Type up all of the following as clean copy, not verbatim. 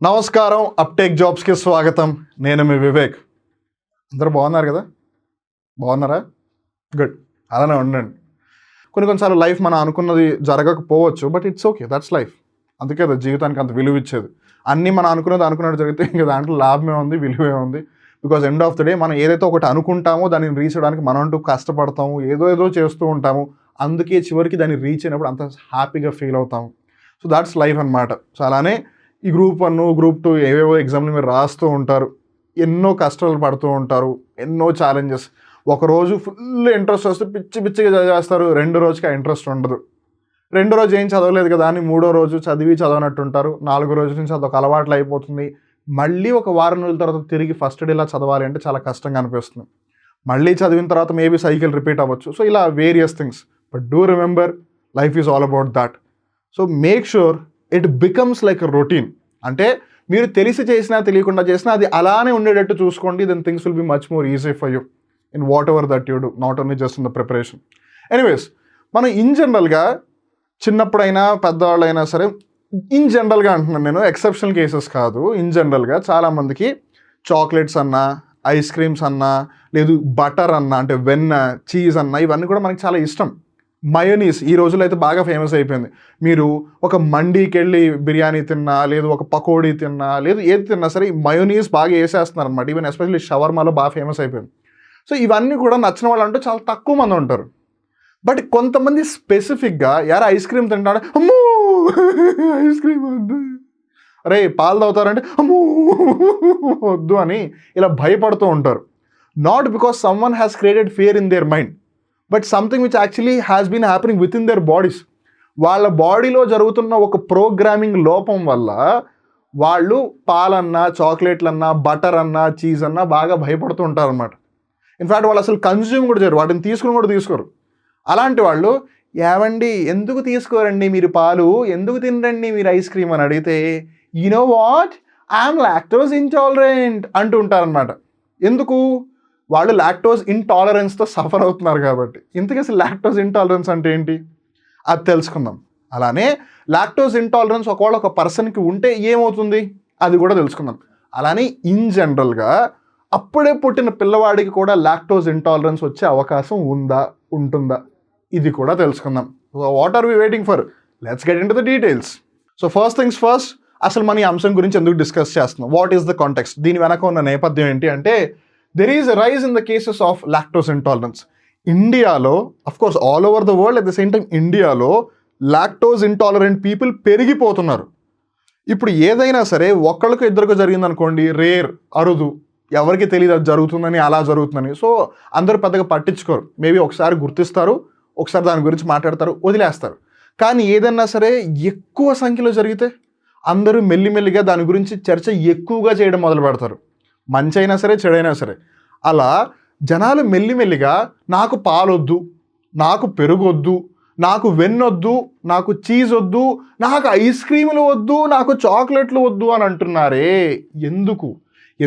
నమస్కారం, అప్టేక్ జాబ్స్కి స్వాగతం. నేను మీ వివేక్. అందరూ బాగున్నారు కదా? బాగున్నారా? గుడ్. అలానే ఉండండి. కొన్నిసార్లు లైఫ్ మనం అనుకున్నది జరగకపోవచ్చు, but it's okay, that's life. అందుకే అది జీవితానికి అంత విలువ ఇచ్చేది. అన్నీ మనం అనుకున్నట్టు జరిగితే ఇంకా దాంట్లో లాభమే ఉంది, విలువే ఉంది. Because end of the day మనం ఏదైతే ఒకటి అనుకుంటామో దాన్ని రీచ్ చేయడానికి మనం అంటూ కష్టపడతాము, ఏదో చేస్తూ ఉంటాము. అందుకే చివరికి దాన్ని రీచ్ అయినప్పుడు అంత హ్యాపీగా ఫీల్ అవుతాము. సో దాట్స్ లైఫ్ అనమాట. సో అలానే ఈ గ్రూప్ 1, గ్రూప్ 2 ఏవేవో ఎగ్జామ్లు మీరు రాస్తూ ఉంటారు, ఎన్నో కష్టాలు పడుతూ ఉంటారు, ఎన్నో ఛాలెంజెస్. ఒకరోజు ఫుల్ ఇంట్రెస్ట్ వస్తే పిచ్చిగా చదివేస్తారు, 2 రోజుకి ఆ ఇంట్రెస్ట్ ఉండదు. 2 రోజు ఏం చదవలేదు కదా అని 3వ రోజు చదవనట్టు ఉంటారు. 4వ రోజు నుంచి అదొక అలవాట్లు అయిపోతుంది. మళ్ళీ ఒక వారం రోజుల తర్వాత తిరిగి ఫస్ట్ డేలా చదవాలి అంటే చాలా కష్టంగా అనిపిస్తుంది. మళ్ళీ చదివిన తర్వాత మేబీ సైకిల్ రిపీట్ అవ్వచ్చు. సో ఇలా various things. But do remember, life is all about that. So make sure it becomes like a routine. అంటే మీరు తెలిసి చేసినా తెలియకుండా చేసినా అది అలానే ఉండేటట్టు చూసుకోండి. Then things will be much more easy for you in whatever that you do, not only just in the preparation. Anyways, మనం ఇన్ జనరల్గా చిన్నప్పుడైనా పెద్దవాళ్ళైనా సరే, ఇన్ జనరల్గా అంటున్నాను నేను, ఎక్సెప్షనల్ కేసెస్ కాదు, ఇన్ జనరల్గా చాలామందికి చాక్లెట్స్ అన్నా, ఐస్ క్రీమ్స్ అన్నా, లేదు బటర్ అన్నా అంటే వెన్న, చీజ్ అన్నా, ఇవన్నీ కూడా మనకి చాలా ఇష్టం. మయోనీస్ ఈ రోజుల్లో అయితే బాగా ఫేమస్ అయిపోయింది. మీరు ఒక మండీకి వెళ్ళి బిర్యానీ తిన్నా, లేదు ఒక పకోడీ తిన్నా, లేదు ఏది తిన్నా సరే ఈ మయోనీస్ బాగా వేసేస్తున్నారు అనమాట. ఈవెన్ ఎస్పెషల్లీ షవర్మాలో బాగా ఫేమస్ అయిపోయింది. సో ఇవన్నీ కూడా నచ్చిన వాళ్ళు అంటూ చాలా తక్కువ మంది ఉంటారు. బట్ కొంతమంది స్పెసిఫిక్గా యారా ఐస్ క్రీమ్ తింటాడు, అమ్మో ఐస్ క్రీమ్ వద్దు, అరే పాలు తాగుతారంటే అమ్మో వద్దు అని ఇలా భయపడుతూ ఉంటారు. Not because someone has created fear in their mind, but something which actually has been happening within their bodies. వాళ్ళ బాడీలో జరుగుతున్న ఒక ప్రోగ్రామింగ్ లోపం వల్ల వాళ్ళు పాలన్నా, చాక్లెట్లన్నా, బటర్ అన్నా, చీజ్ అన్నా బాగా భయపడుతూ ఉంటారు అనమాట. ఇన్ఫ్యాక్ట్ వాళ్ళు అసలు కన్జ్యూమ్ కూడా చేయరు, వాటిని తీసుకోరు. అలాంటి వాళ్ళు, ఏవండి ఎందుకు తీసుకోరండి మీరు పాలు, ఎందుకు తినరండి మీరు ఐస్ క్రీమ్ అని అడిగితే, you know what, I'm lactose intolerant అంటూ ఉంటారనమాట. ఎందుకు? వాళ్ళు లాక్టోస్ ఇంటాలరెన్స్తో సఫర్ అవుతున్నారు కాబట్టి. ఇంతకీ అసలు లాక్టోస్ ఇంటాలరెన్స్ అంటే ఏంటి అది తెలుసుకుందాం. అలానే లాక్టోస్ ఇంటాలరెన్స్ ఒకవేళ ఒక పర్సన్కి ఉంటే ఏమవుతుంది అది కూడా తెలుసుకుందాం. అలానే ఇన్ జనరల్గా అప్పుడే పుట్టిన పిల్లవాడికి కూడా లాక్టోస్ ఇంటాలరెన్స్ వచ్చే అవకాశం ఉంటుందా ఇది కూడా తెలుసుకుందాం. So what are we waiting for? Let's get into the details. So first things first, అసలు మన ఈ అంశం గురించి ఎందుకు డిస్కస్ చేస్తున్నాం? What is the context? దీని వెనక ఉన్న నేపథ్యం ఏంటి అంటే, there is a rise in the cases of lactose intolerance. ఇండియాలో, of course all over the world, at the same time ఇండియాలో లాక్టోస్ ఇంటాలరెంట్ పీపుల్ పెరిగిపోతున్నారు. ఇప్పుడు ఏదైనా సరే ఒక్కళ్ళకు ఇద్దరికి జరిగిందనుకోండి, రేర్, అరుదు, ఎవరికి తెలియదు అది జరుగుతుందని, అలా జరుగుతుందని. సో అందరూ పెద్దగా పట్టించుకోరు. మేబీ ఒకసారి గుర్తిస్తారు, ఒకసారి దాని గురించి మాట్లాడతారు, వదిలేస్తారు. కానీ ఏదైనా సరే ఎక్కువ సంఖ్యలో జరిగితే అందరూ మెల్లిమెల్లిగా దాని గురించి చర్చ ఎక్కువగా చేయడం మొదలు పెడతారు. మంచి అయినా సరే, చెడైనా సరే. అలా జనాలు మెల్లిమెల్లిగా నాకు పాలొద్దు, నాకు పెరుగొద్దు, నాకు వెన్నొద్దు, నాకు చీజ్ వద్దు, నాకు ఐస్ క్రీములు వద్దు, నాకు చాక్లెట్లు వద్దు అని అంటున్నారే.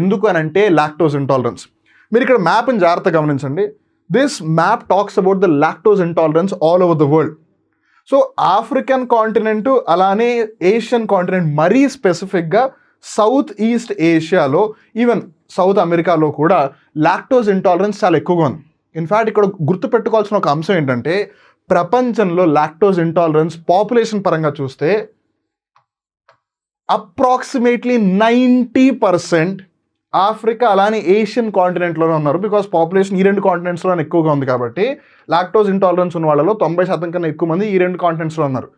ఎందుకు అని అంటే లాక్టోస్ ఇంటాలరెన్స్. మీరు ఇక్కడ మ్యాప్ని జాగ్రత్తగా గమనించండి. This map talks about the lactose intolerance all over the world. So African continent, అలానే ఏషియన్ కాంటినెంట్, మరీ స్పెసిఫిక్గా సౌత్ ఈస్ట్ ఏషియాలో, ఈవెన్ సౌత్ అమెరికాలో కూడా లాక్టోస్ ఇంటాలరెన్స్ చాలా ఎక్కువగా ఉంది. ఇన్ఫ్యాక్ట్ ఇక్కడ గుర్తుపెట్టుకోవాల్సిన ఒక అంశం ఏంటంటే, ప్రపంచంలో లాక్టోస్ ఇంటాలరెన్స్ పాపులేషన్ పరంగా చూస్తే అప్రాక్సిమేట్లీ 90% ఆఫ్రికా అలానే ఏషియన్ కాంటినెంట్లోనే ఉన్నారు. బికాస్ పాపులేషన్ ఈ 2 కాంటినెంట్స్లోనే ఎక్కువగా ఉంది కాబట్టి లాక్టోస్ ఇంటాలరెన్స్ ఉన్న వాళ్ళలో 90% కన్నా ఎక్కువ మంది ఈ 2 కాంటినెంట్స్లో ఉన్నారు.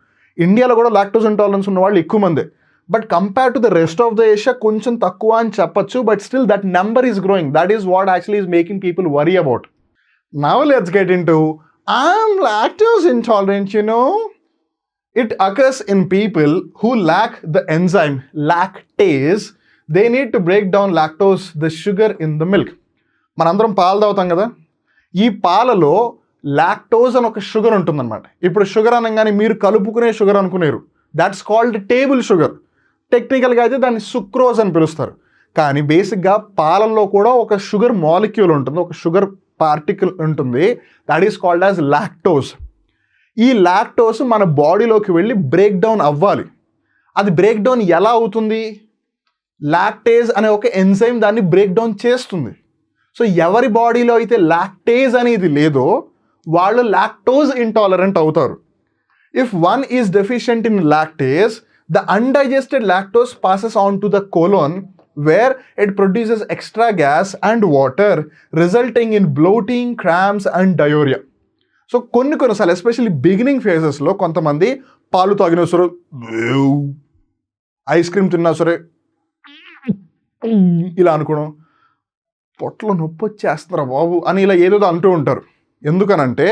ఇండియాలో కూడా లాక్టోస్ ఇంటాలరెన్స్ ఉన్న వాళ్ళు ఎక్కువ మందే. But compare to the rest of the Asia కొంచెం తక్కువ అని చెప్పచ్చు. But still that number is growing. That is what actually is making people worry about. Now let's get in to I'm lactose intolerant. You know, it occurs in people who lakh the enzyme lactase. They need to break down lactose, the sugar in the milk. మనందరం పాలు తాగుతాం కదా, ఈ పాలలో lactose అని ఒక sugar ఉంటుందన్నమాట. ఇప్పుడు షుగర్ అనగానే మీరు కలుపుకునే షుగర్ అనుకునేరు, దట్స్ కాల్డ్ టేబుల్ షుగర్. టెక్నికల్గా అయితే దాన్ని సుక్రోజ్ అని పిలుస్తారు. కానీ బేసిక్గా పాలల్లో కూడా ఒక షుగర్ మాలిక్యూల్ ఉంటుంది, ఒక షుగర్ పార్టికల్ ఉంటుంది, that is called as lactose. ఈ లాక్టోజ్ మన బాడీలోకి వెళ్ళి బ్రేక్ డౌన్ అవ్వాలి. అది బ్రేక్ డౌన్ ఎలా అవుతుంది? లాక్టేజ్ అనే ఒక ఎంజైమ్ దాన్ని బ్రేక్ డౌన్ చేస్తుంది. సో ఎవరి బాడీలో అయితే లాక్టేజ్ అనేది లేదో వాళ్ళు లాక్టోజ్ ఇంటాలరెంట్ అవుతారు. If one is deficient in lactase, the undigested lactose passes on to the colon where it produces extra gas and water, resulting in bloating, cramps and diarrhea. So కొన్నిసార్లు especially beginning ఫేజెస్లో కొంతమంది పాలు తాగినా సరే, ice cream తిన్నా సరే ఇలా అనుకోవడం, పొట్టలో నొప్పి వచ్చేస్తున్నారా బాబు అని ఇలా ఏదో అంటూ ఉంటారు. ఎందుకనంటే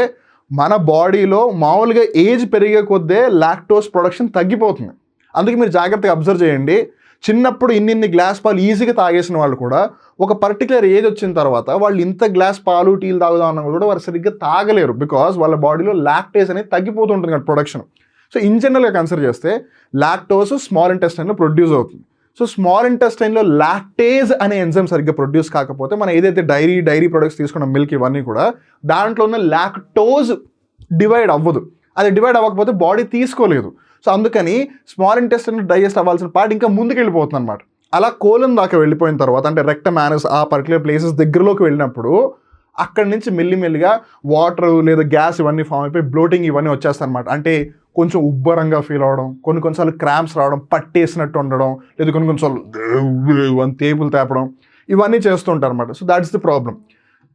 మన బాడీలో మామూలుగా ఏజ్ పెరిగే కొద్దే లాక్టోస్ ప్రొడక్షన్ తగ్గిపోతుంది. అందుకే మీరు జాగ్రత్తగా అబ్జర్వ్ చేయండి. చిన్నప్పుడు ఇన్ని గ్లాస్ పాలు ఈజీగా తాగేసిన వాళ్ళు కూడా ఒక పర్టికులర్ ఏజ్ వచ్చిన తర్వాత వాళ్ళు ఇంత గ్లాస్ పాలు టీలు తాగుదాం అన్నా కూడా వారు సరిగ్గా తాగలేరు. బికాస్ వాళ్ళ బాడీలో లాక్టేజ్ అనేది తగ్గిపోతుంటుంది కదా ప్రొడక్షన్. సో ఇన్ జనరల్గా కన్సిడర్ చేస్తే లాక్టోస్ స్మాల్ ఇంటెస్టైన్లో ప్రొడ్యూస్ అవుతుంది. సో స్మాల్ ఇంటెస్టైన్లో లాక్టేజ్ అనే ఎంజైమ్ సరిగ్గా ప్రొడ్యూస్ కాకపోతే మనం ఏదైతే డైరీ ప్రొడక్ట్స్ తీసుకున్న మిల్క్ ఇవన్నీ కూడా దాంట్లో ఉన్న లాక్టోజ్ డివైడ్ అవ్వదు. అది డివైడ్ అవ్వకపోతే బాడీ తీసుకోలేదు. సో అందుకని స్మాల్ ఇంటెస్టైన్ డైజెస్ట్ అవ్వాల్సిన పార్ట్ ఇంకా ముందుకు వెళ్ళిపోతుంది అనమాట. అలా కోలన్ దాకా వెళ్ళిపోయిన తర్వాత అంటే రెక్టమ్ యానస్ ఆ పర్టికులర్ ప్లేసెస్ దగ్గరలోకి వెళ్ళినప్పుడు అక్కడి నుంచి మెల్లిమెల్లిగా వాటర్ లేదా గ్యాస్ ఇవన్నీ ఫామ్ అయిపోయి బ్లోటింగ్ ఇవన్నీ వచ్చేస్తాయి అనమాట. అంటే కొంచెం ఉబ్బరంగా ఫీల్ అవడం, కొన్నిసార్లు క్రాంప్స్ రావడం, పట్టేసినట్టు ఉండడం, లేదా కొన్నిసార్లు తేపులు తేపడం ఇవన్నీ చేస్తుంటారు అనమాట. So that is the problem.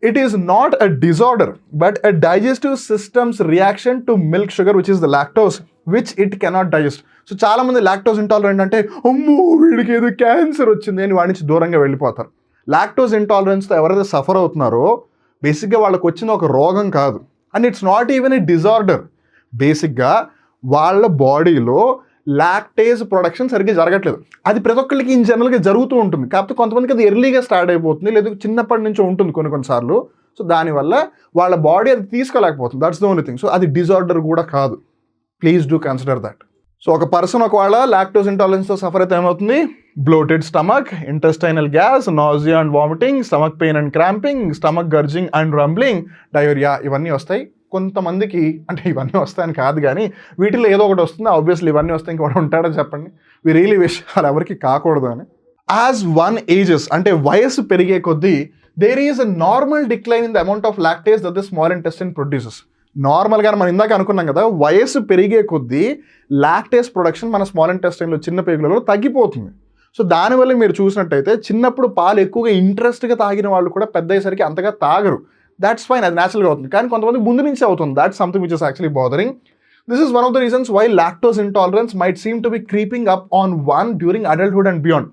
It is not a disorder, but a digestive system's reaction to milk sugar, which is the lactose, which it cannot digest. So చాలా మంది లాక్టోజ్ ఇంటాలరెంట్ అంటే అమ్మో వీడికి ఏదో క్యాన్సర్ వచ్చింది అని వాడి నుంచి దూరంగా వెళ్ళిపోతారు. లాక్టోజ్ ఇంటాలరెన్స్తో ఎవరైతే సఫర్ అవుతున్నారో బేసిక్గా వాళ్ళకి వచ్చిన ఒక రోగం కాదు, and it's not even a disorder. బేసిక్గా వాళ్ళ బాడీలో లాక్టేజ్ ప్రొడక్షన్ సరిగ్గా జరగట్లేదు. అది ప్రతి ఒక్కరికి ఇన్ జనరల్గా జరుగుతూ ఉంటుంది. కాకపోతే కొంతమందికి అది ఎర్లీగా స్టార్ట్ అయిపోతుంది, లేదా చిన్నప్పటి నుంచి ఉంటుంది కొన్నిసార్లు. సో దానివల్ల వాళ్ళ బాడీ అది తీసుకోలేకపోతుంది. That's the only thing. So అది డిజార్డర్ కూడా కాదు. Please do consider that. So ఒక పర్సన్ ఒకవేళ లాక్టోజ్ ఇంటాలరెన్స్తో సఫర్ అయితే ఏమవుతుంది? Bloated stomach, intestinal gas, nausea and vomiting, stomach pain and cramping, stomach gurgling and rumbling, diarrhoea ఇవన్నీ వస్తాయి. కొంతమందికి అంటే ఇవన్నీ వస్తాయని కాదు కానీ వీటిలో ఏదో ఒకటి వస్తుంది. ఆబ్వియస్లీ ఇవన్నీ వస్తాయి, ఇంకోటి ఉంటాడని చెప్పండి. వి రియలీ విష్ అలా ఎవరికి కాకూడదు అని. యాజ్ వన్ ఏజెస్ అంటే వయసు పెరిగే కొద్దీ there is a normal decline in the amount of lactase that the small intestine produces. నార్మల్గా మనం ఇందాక అనుకున్నాం కదా, వయసు పెరిగే కొద్దీ లాక్టేజ్ ప్రొడక్షన్ మన స్మాల్ ఇంటెస్టైన్లో చిన్న పేగులలో తగ్గిపోతుంది. సో దానివల్ల మీరు చూసినట్టయితే చిన్నప్పుడు పాలు ఎక్కువగా ఇంట్రెస్ట్గా తాగిన వాళ్ళు కూడా పెద్ద అయ్యేసరికి అంతగా తాగరు. దాట్స్ ఫైన్, అది న్యాచురల్గా అవుతుంది. కానీ కొంతమంది ముందు నుంచి అవుతుంది. That's something which is actually bothering. This is one of the reasons why lactose intolerance might seem to be creeping up on one during adulthood and beyond.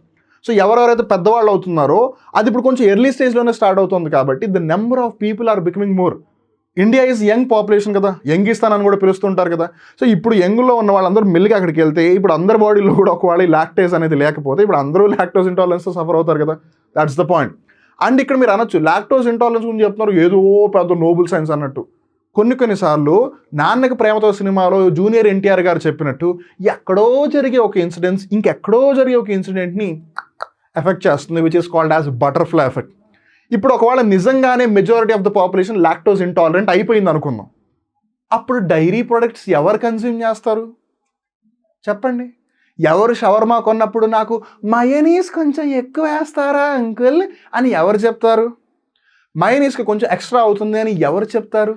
So ఎవరెవరైతే పెద్దవాళ్ళు అవుతున్నారో అది ఇప్పుడు కొంచెం ఎర్లీ స్టేజ్లోనే స్టార్ట్ అవుతుంది కాబట్టి the number of people are becoming more. India is young population కదా, యంగిస్తాన్ అని కూడా పిలుస్తుంటారు కదా. సో ఇప్పుడు యంగ్లో ఉన్న వాళ్ళందరూ మెల్లిగా అక్కడికి వెళ్తే ఇప్పుడు అందరి బాడీలో కూడా ఒకవేళ లాక్టేజ్ అనేది లేకపోతే ఇప్పుడు అందరూ లాక్టోజ్ ఇంటాలరెన్స్తో సఫర్ అవుతారు కదా. That's the point. అండ్ ఇక్కడ మీరు అనొచ్చు లాక్టోజ్ ఇంటాలరెన్స్ గురించి చెప్తున్నారు ఏదో పెద్ద నోబుల్ సైన్స్ అన్నట్టు. కొన్నిసార్లు నాన్నకి ప్రేమతో సినిమాలో జూనియర్ ఎన్టీఆర్ గారు చెప్పినట్టు ఎక్కడో జరిగే ఒక ఇన్సిడెంట్స్ ఇంకెక్కడో జరిగే ఒక ఇన్సిడెంట్ని ఎఫెక్ట్ చేస్తుంది, which is called as butterfly effect. ఇప్పుడు ఒకవేళ నిజంగానే majority of the population lactose intolerant అయిపోయింది అనుకుందాం, అప్పుడు డైరీ ప్రొడక్ట్స్ ఎవరు కన్స్యూమ్ చేస్తారు చెప్పండి? ఎవరు షవర్మా కొన్నప్పుడు నాకు మయోనీస్ కొంచెం ఎక్కువ వేస్తారా అంకుల్ అని ఎవరు చెప్తారు? మయోనీస్కి కొంచెం ఎక్స్ట్రా అవుతుంది అని ఎవరు చెప్తారు?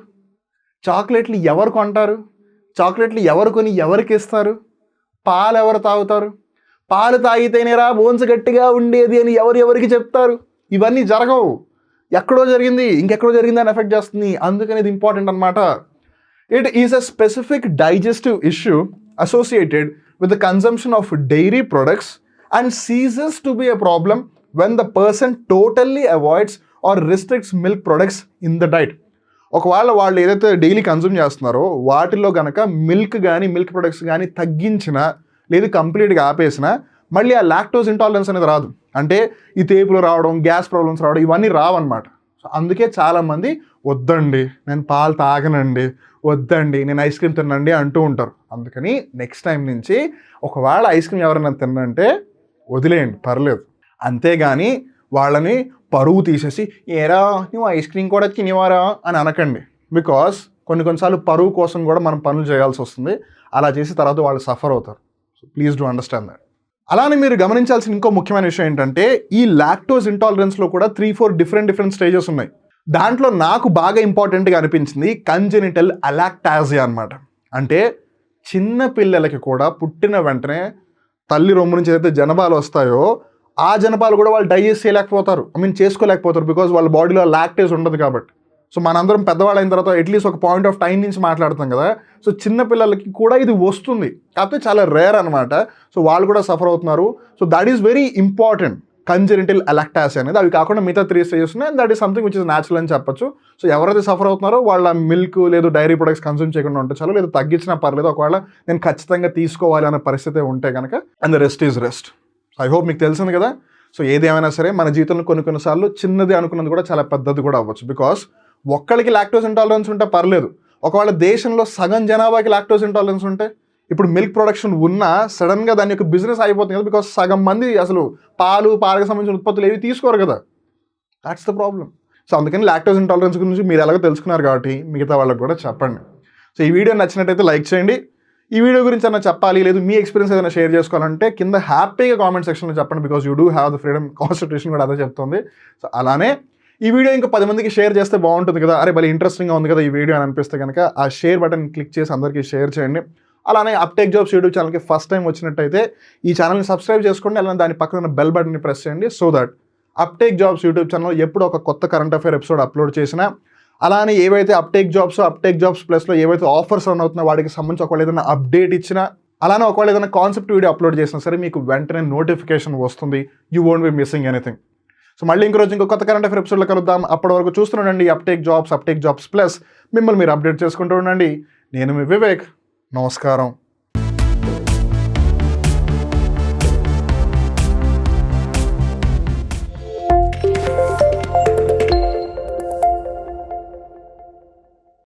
చాక్లెట్లు ఎవరు కొంటారు? చాక్లెట్లు ఎవరు కొని ఎవరికి ఇస్తారు? పాలు ఎవరు తాగుతారు? పాలు తాగితేనేరా బోన్స్ గట్టిగా ఉండేది అని ఎవరికి చెప్తారు? ఇవన్నీ జరగవు. ఎక్కడో జరిగింది ఇంకెక్కడో జరిగింది అని ఎఫెక్ట్ చేస్తుంది. అందుకని ఇది ఇంపార్టెంట్ అనమాట. It is a specific digestive issue associated with the consumption of dairy products and ceases to be a problem when the person totally avoids or restricts milk products in the diet. ఒకవేళ వాళ్ళు ఏదైతే daily consume చేస్తున్నారో వాటిల్లో కనుక milk కానీ milk products కానీ తగ్గించినా లేదు కంప్లీట్గా ఆపేసినా మళ్ళీ ఆ లాక్టోజ్ ఇంటాలరెన్స్ అనేది రాదు. అంటే ఈ తేపులు రావడం, గ్యాస్ ప్రాబ్లమ్స్ రావడం ఇవన్నీ రావన్నమాట. సో అందుకే చాలామంది వద్దండి నేను పాలు తాగనండి, వద్దండి నేను ఐస్ క్రీమ్ తినండి అంటూ ఉంటారు. అందుకని నెక్స్ట్ టైం నుంచి ఒకవేళ ఐస్ క్రీమ్ ఎవరైనా తిన్నంటే వదిలేయండి, పర్లేదు. అంతేగాని వాళ్ళని పరువు తీసేసి ఏరా నువ్వు ఐస్ క్రీమ్ కూడా తినేవారా అని అనకండి. బికాస్ కొన్నిసార్లు పరువు కోసం కూడా మనం పనులు చేయాల్సి వస్తుంది. అలా చేసి తర్వాత వాళ్ళు సఫర్ అవుతారు. So please do understand that. అలానే మీరు గమనించాల్సిన ఇంకో ముఖ్యమైన విషయం ఏంటంటే ఈ లాక్టోజ్ ఇంటాలరెన్స్లో కూడా 3-4 డిఫరెంట్ స్టేజెస్ ఉన్నాయి. దాంట్లో నాకు బాగా ఇంపార్టెంట్గా అనిపించింది కంజెనిటల్ అలాక్టాజియా అనమాట. అంటే చిన్న పిల్లలకి కూడా పుట్టిన వెంటనే తల్లి రొమ్ము నుంచి ఏదైతే జనపాలు వస్తాయో ఆ జనపాలు కూడా వాళ్ళు డైజెస్ట్ చేయలేకపోతారు, చేసుకోలేకపోతారు, బికాజ్ వాళ్ళ బాడీలో లాక్టేజ్ ఉండదు కాబట్టి. సో మనందరం పెద్దవాళ్ళు అయిన తర్వాత అట్లీస్ట్ ఒక పాయింట్ ఆఫ్ టైం నుంచి మాట్లాడతాం కదా. సో చిన్న పిల్లలకి కూడా ఇది వస్తుంది, కాకపోతే చాలా రేర్ అనమాట. సో వాళ్ళు కూడా సఫర్ అవుతున్నారు. So that is very important congenital alactasia అనేది. అవి కాకుండా మిగతా 3 స్టేజెస్ ఉన్నాయి. That is something which is natural అని చెప్పొచ్చు. సో ఎవరైతే సఫర్ అవుతున్నారో వాళ్ళ మిల్క్ లేదు డైరీ ప్రొడక్ట్స్ కన్సూమ్ చేయకుండా ఉంటే చాలు, లేదా తగ్గించినా పర్లేదు. ఒకవేళ నేను ఖచ్చితంగా తీసుకోవాలి అనే పరిస్థితి ఉంటే కనుక, and the rest is rest. I hope మీకు తెలిసింది కదా. సో ఏది ఏమైనా సరే మన జీవితంలో కొన్నిసార్లు చిన్నది అనుకున్నది కూడా చాలా పెద్దది కూడా అవ్వచ్చు. బికాస్ ఒక్కడికి లాక్టోజ్ ఇంటాలరెన్స్ ఉంటే పర్లేదు, ఒకవేళ దేశంలో సగం జనాభాకి లాక్టోజ్ ఇంటాలరెన్స్ ఉంటే, ఇప్పుడు మిల్క్ ప్రొడక్షన్ ఉన్నా సడన్గా దాని యొక్క బిజినెస్ అయిపోతుంది కదా. బికాస్ సగం మంది అసలు పాలకు సంబంధించిన ఉత్పత్తులు ఏవి తీసుకోరు కదా. That's the problem. సో అందుకని లాక్టోజ్ ఇంటాలరెన్స్ గురించి మీరు ఎలాగో తెలుసుకున్నారు కాబట్టి మిగతా వాళ్ళకి కూడా చెప్పండి. సో ఈ వీడియో నచ్చినట్టయితే లైక్ చేయండి. ఈ వీడియో గురించి ఏమైనా చెప్పాలి, లేదు మీ ఎక్స్పీరియన్స్ ఏదైనా షేర్ చేసుకోవాలంటే కింద హ్యాపీగా కామెంట్ సెక్షన్లో చెప్పండి. Because you do have the freedom, constitution కూడా అదే చెప్తుంది. సో అలానే ఈ వీడియో ఇంకా 10 మందికి షేర్ చేస్తే బాగుంటుంది కదా. అరే భలే ఇంట్రెస్టింగ్గా ఉంది కదా ఈ వీడియో అని అనిపిస్తే కనుక ఆ షేర్ బటన్ క్లిక్ చేసి అందరికీ షేర్ చేయండి. అలానే అప్టేక్ జాబ్స్ యూట్యూబ్ ఛానల్కి ఫస్ట్ టైం వచ్చినట్టయితే ఈ ఛానల్ని సబ్స్క్రైబ్ చేసుకోండి. అలానే దాని పక్కన ఉన్న బెల్ బటన్ని ప్రెస్ చేయండి. So that uptake jobs YouTube channel ఎప్పుడు ఒక కొత్త కరెంట్ అఫైర్ ఎపిసోడ్ అప్లోడ్ చేసినా, అలానే ఏవైతే అప్టేక్ జాబ్స్ ప్లస్లో ఏవైతే ఆఫర్స్ రన్ అవుతున్నాయో వాటికి సంబంధించి ఒకవేళ ఏదైనా అప్డేట్ ఇచ్చినా, అలానే ఒకవేళ ఏదైనా కాన్సెప్ట్ వీడియో అప్లోడ్ చేసినా సరే మీకు వెంటనే నోటిఫికేషన్ వస్తుంది. You won't be missing anything. So మళ్ళీ ఇంకో కొత్త కరెంట్ అఫైర్ ఎపిసోడ్లో కలుద్దాం. అప్పటి వరకు చూస్తుండండి అప్టేక్ జాబ్స్ ప్లస్. మిమ్మల్ని మీరు అప్డేట్ చేసుకుంటూ ఉండండి. నేను మీ వివేక్. నమస్కారం.